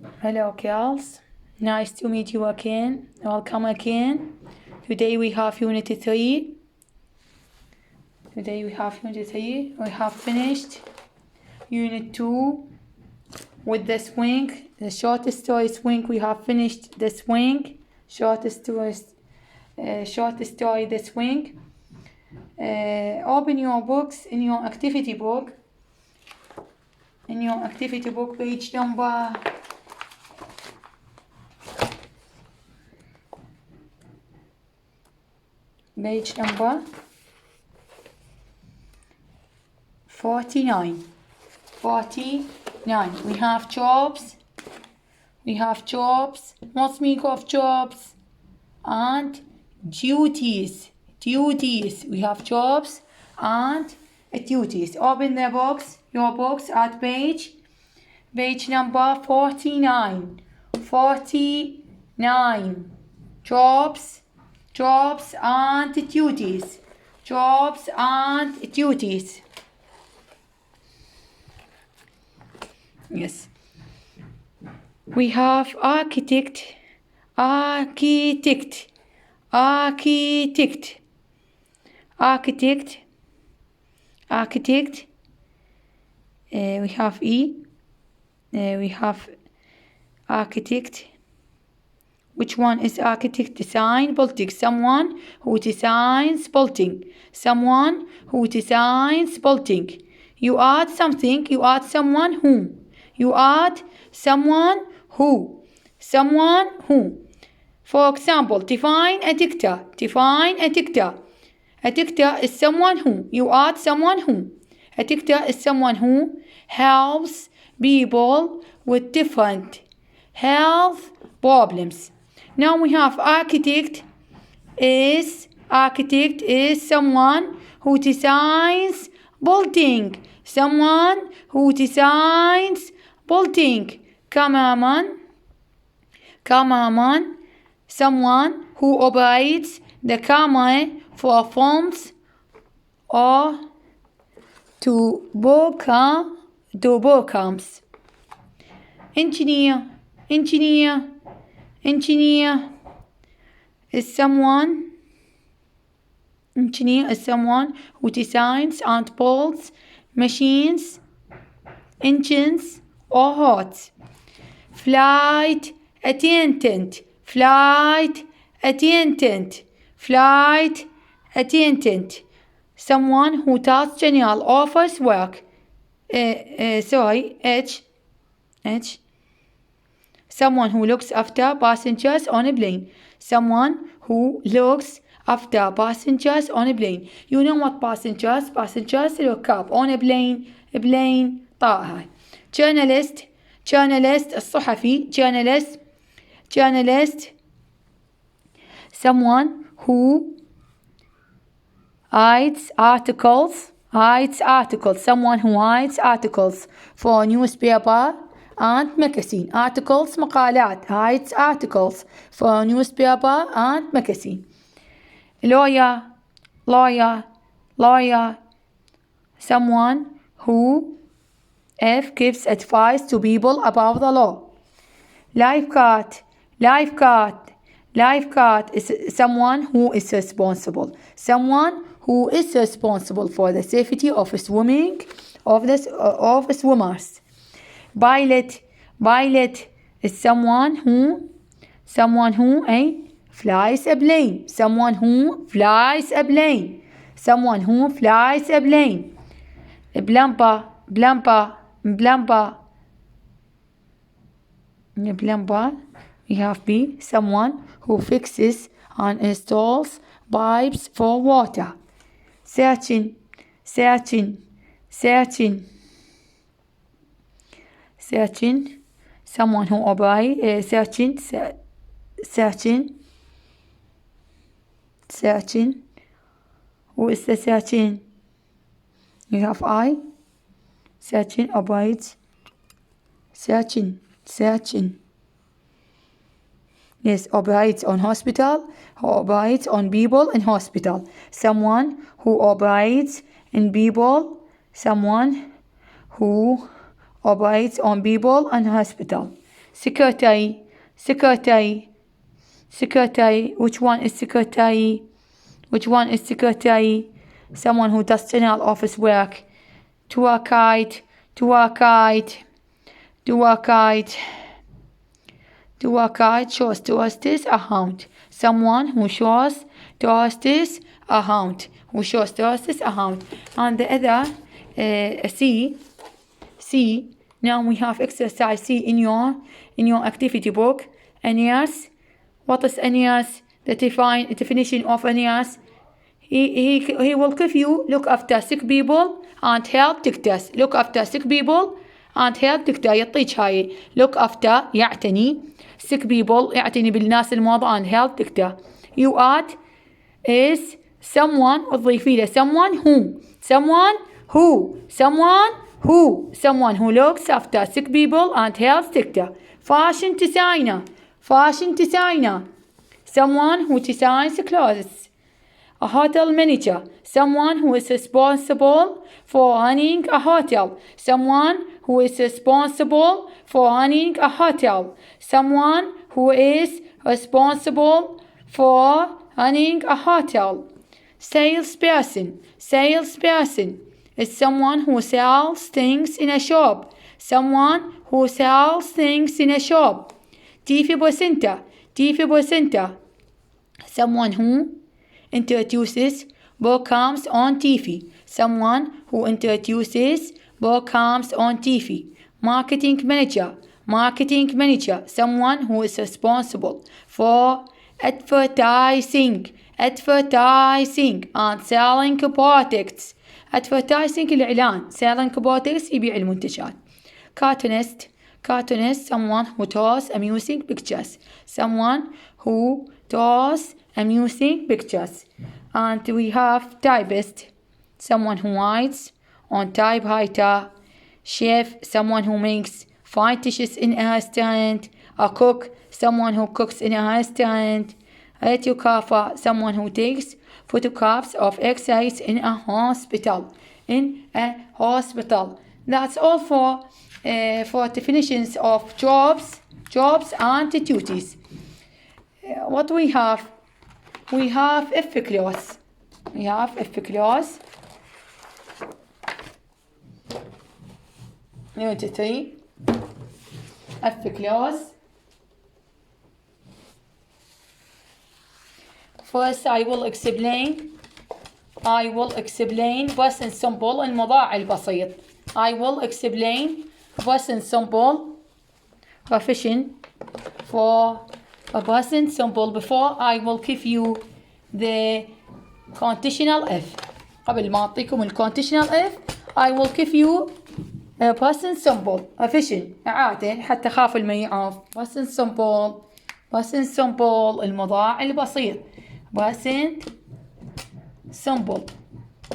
Hello, girls. Nice to meet you again. Welcome again. Today we have Unit 3. We have finished Unit 2 with the swing. The short story swing. We have finished the swing. Short story the swing. Open your books in your activity book. Page number 49. We have jobs. What's the meaning of jobs? And duties. We have jobs and duties. Open the box. Your box at page number 49. 49. Jobs and duties. Yes. We have architect. We have E. We have architect. Which one is architect? Design building. Someone who designs building. You add something. You add someone who. Someone who. For example, define a dictator. A dictator is someone who. You add someone who. A dictator is someone who helps people with different health problems. Now we have architect is someone who designs building. Cameraman, someone who operates the camera for films or to programs. Engineer is someone who designs and builds machines, engines or hearts. Flight attendant, someone who does general office work. Someone who looks after passengers on a plane. You know what passengers look up on a plane. طائرة. Journalist الصحفي. Someone who writes articles. Someone who writes articles for newspaper and magazine. مقالات. writes articles for newspaper and magazine. Lawyer. Someone who gives advice to people about the law. Lifeguard is someone who is responsible. For the safety of swimmers. Pilot is someone who flies a plane. Plumber. We have B. Someone who fixes and installs pipes for water. Searching. Someone who operates. Searching. Who is the searching? You have I. Searching operates. Searching. Yes, operates on hospital. Who operates on people in hospital. Someone who operates in people. Someone who operates on people in hospital. secretary, secretary, secretary. Which one is secretary? Which one is secretary? Someone who does general office work. tour guide, tour guide, tour guide. Tour guide shows tourists around. Someone who shows tourists around. Who shows tourists around. And the other C. Now we have exercise C in your activity book. Aeneas. What is Aeneas? The definition of Aeneas. He will give you look after sick people and help dictators. Look after sick people and help dictators. يعطيك هاي look after يعتني sick people يعتني بالناس المرضى and help dictator. You add is someone وتضيفي له someone who looks after sick people and helps dictator. Fashion designer someone who designs clothes. A hotel manager, someone who is responsible for running a hotel. Someone who is responsible for running a hotel. Someone who is responsible for running a hotel. Salesperson is someone who sells things in a shop. Someone who sells things in a shop. TV presenter, someone who introduces programs on TV. Someone who introduces programs on TV. Marketing manager, someone who is responsible for advertising and selling products. Advertising الإعلان, selling products يبيع المنتجات. Cartoonist, someone who draws amusing pictures. Someone who draws amusing pictures. And we have typist, someone who writes on typewriter. Chef, someone who makes fine dishes in a restaurant. A cook, someone who cooks in a restaurant. Radiographer, someone who takes photographs of X-rays in a hospital. That's all for definitions of jobs and duties. What we have? We have if clause. Unit 3. If clause. First I will explain present simple المضارع البسيط. I will explain present simple revision for a present simple before I will give you the conditional if. قبل ما أعطيكم conditional if I will give you a present simple revision إعادة حتى خاف الميعاف. present simple المضارع البسيط. present simple.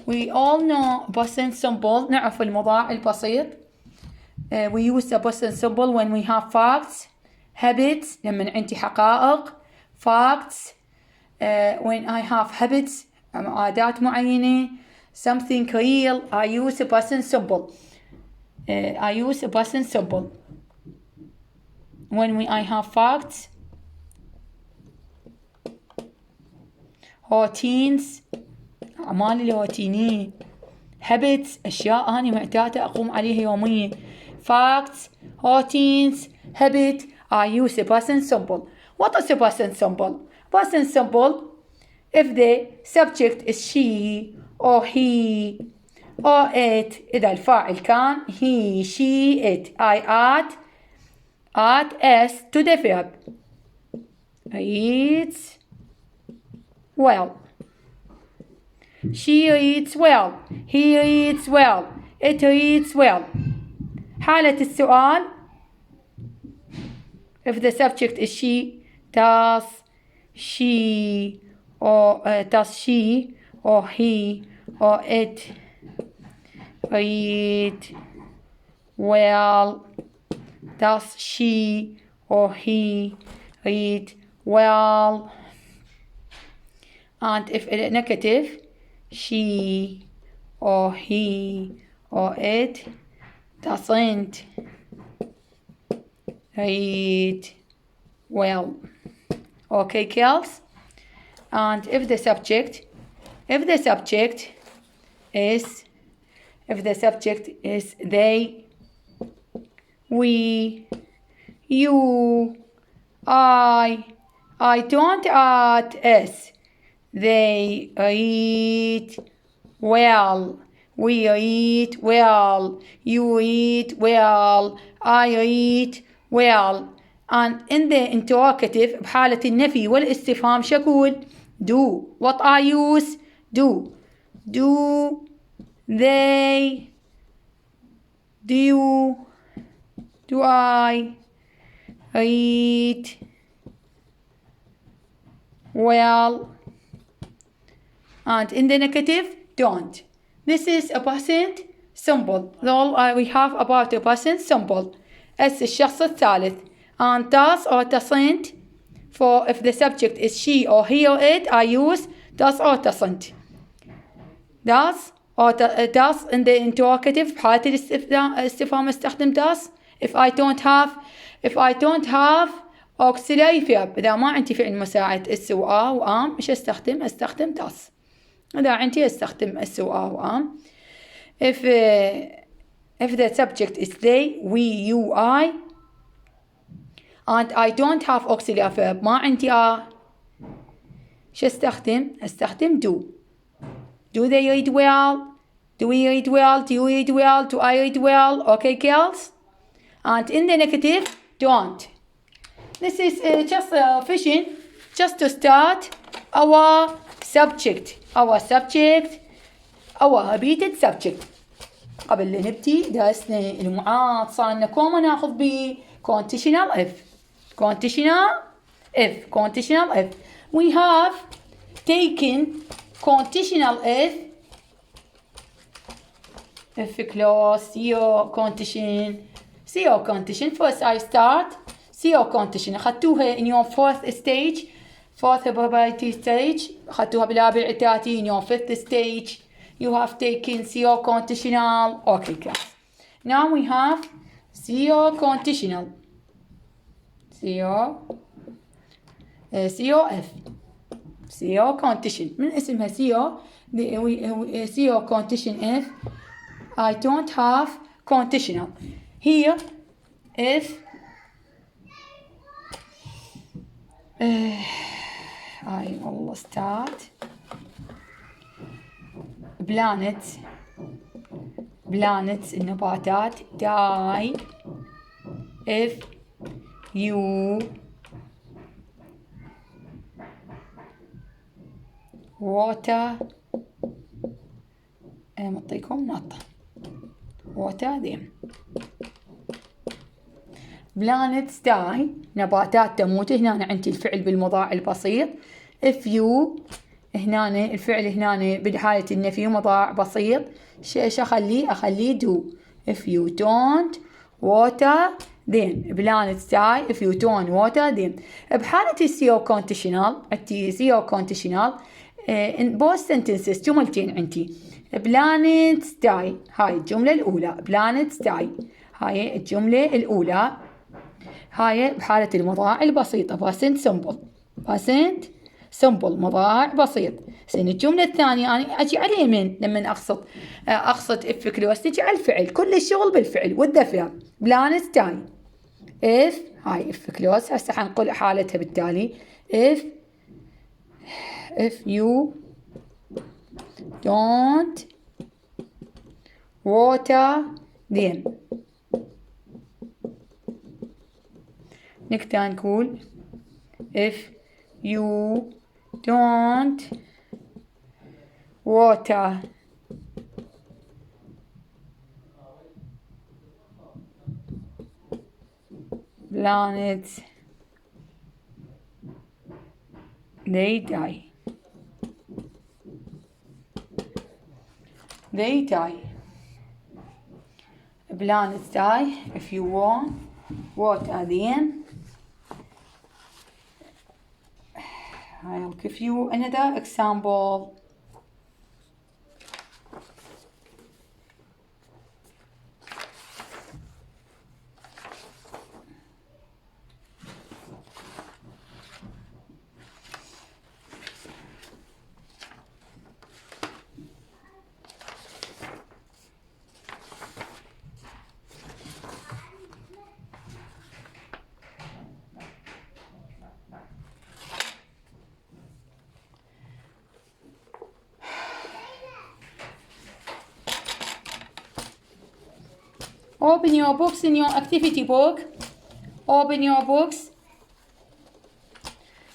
We all know present simple. نعرف المضارع البسيط. We use the present simple when we have facts, habits لما عندي حقائق. facts when I have habits عادات معينة. something real I use the present simple. when I have facts. routines أعمال الروتينية. habits أشياء أنا معتادة أقوم عليها يوميا. facts, routines, habit I use the present simple. What is the present simple? Present simple if the subject is she or he or it. إذا الفاعل كان he, she, it. I add s to the verb. Eats well. She reads well. He reads well. It reads well. حالة السؤال if the subject is she, does she or he or it read well? Does she or he read well? And if it is negative, she or he or it doesn't eat well. Okay, girls? And if the subject is they, we, you, I don't add s. They eat well. We eat well. You eat well. I eat well. And in the interrogative بحالة النفي والاستفهام شو أقول؟ do. What I use? do. Do they? Do you? Do I eat well? And in the negative, don't. This is a present simple. All we have about a present simple. as الشخص الثالث. And does or doesn't. For if the subject is she or he or it, I use does or doesn't. Does or does in the interrogative بحالة الاستفهام استخدم does. If I don't have auxiliary verb. إذا ما عندي فعل مساعد is و are و am إيش استخدم does. إذا عندي استخدم is و are و am. If the subject is they, we, you, I, and I don't have auxiliary verb ما عندي are إيش استخدم do. Do they eat well? Do we eat well? Do you eat well? Do I eat well? Okay, girls? And in the negative, don't. This is just fishing, just to start our subject. Our repeated subject. قبل لا نبتدي درسنا المعاط صار لنا كوما ناخذ ب conditional if. Conditional if. We have taken conditional if clause, CO condition. First I start CO condition. أخذتوها in your fourth preparatory stage. أخذتوها بالرابع الإعدادي in your fifth stage. You have taken CO conditional. Okay, class. Now we have CO conditional. COF. CO condition. من اسمها CO. CO condition if I don't have conditional. Here if I will start planets النباتات die if you water أعطيكم نقطة water them. planets die نباتات تموت. هنا عندي الفعل بالمضارع البسيط. if you هنا الفعل هنا بحالة النفي مضارع بسيط. ايش أخليه do. if you don't water them planets die if you don't water them. بحالة السيو كونتيشنال in both sentences جملتين عندي. planets die هاي الجملة الأولى. planets die هاي الجملة الأولى. هاي بحالة المضارع البسيطة present simple مضارع بسيط. زين الجملة الثانية أنا أجي على اليمين لما أقصد if clause نجي على الفعل. كل الشغل بالفعل with the verb. planets die if هاي if clause هسه حنقول حالتها بالتالي if you don't water them. نقدر نقول if you don't water planets they die. Planets die if you want water them. I'll give you another example. Open your books in your activity book. Open your books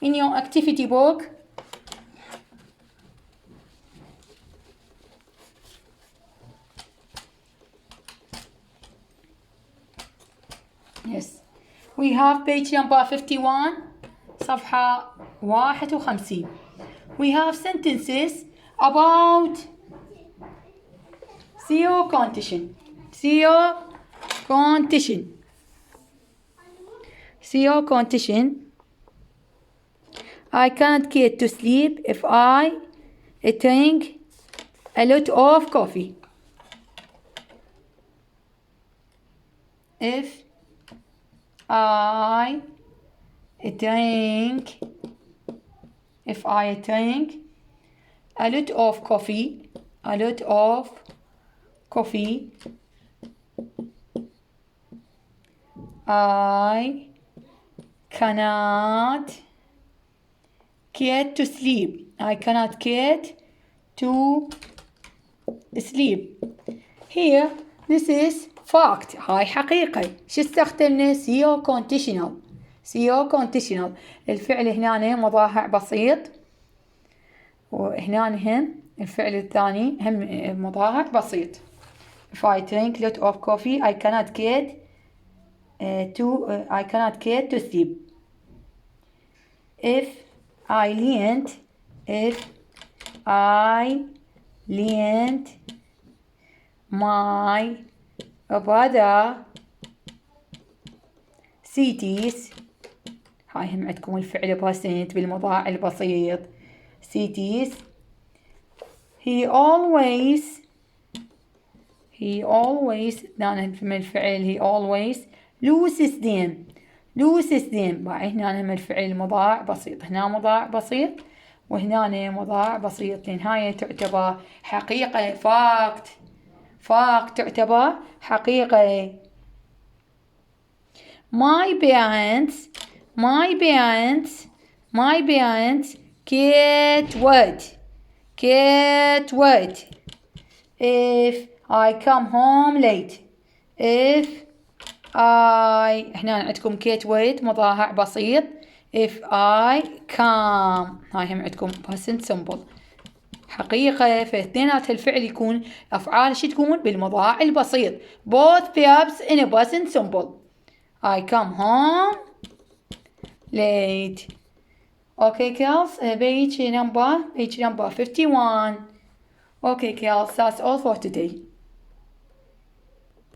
in your activity book. Yes. We have page number 51. صفحة 51. We have sentences about CO condition. CO condition. CO condition. I can't get to sleep if I drink a lot of coffee. If I drink a lot of coffee, I cannot get to sleep. I cannot get to sleep. Here, this is fact. هاي حقيقة. شو استخدمنا؟ CO conditional. CO conditional. الفعل هنا مضارع بسيط، وهنا هم الفعل الثاني هم مضارع بسيط. If I drink a lot of coffee, I cannot get to sleep. If I lent my brother cities. هاي هم عندكم الفعل present بالمضارع البسيط. cities. He always من الفعل he always loses them. باعي هنا هم الفعل المضارع بسيط. هنا مضارع بسيط وهنا مضارع بسيط، لأن هاي تعتبر حقيقة. fact تعتبر حقيقة. My parents get wet if I come home late. هنا عندكم get wet مضارع بسيط. if I come هاي هم عندكم present simple حقيقة. فاثنينات الفعل يكون أفعال شو تكون بالمضارع البسيط. both verbs in a present simple. I come home late. Okay girls, page number 51. Okay girls, that's all for today.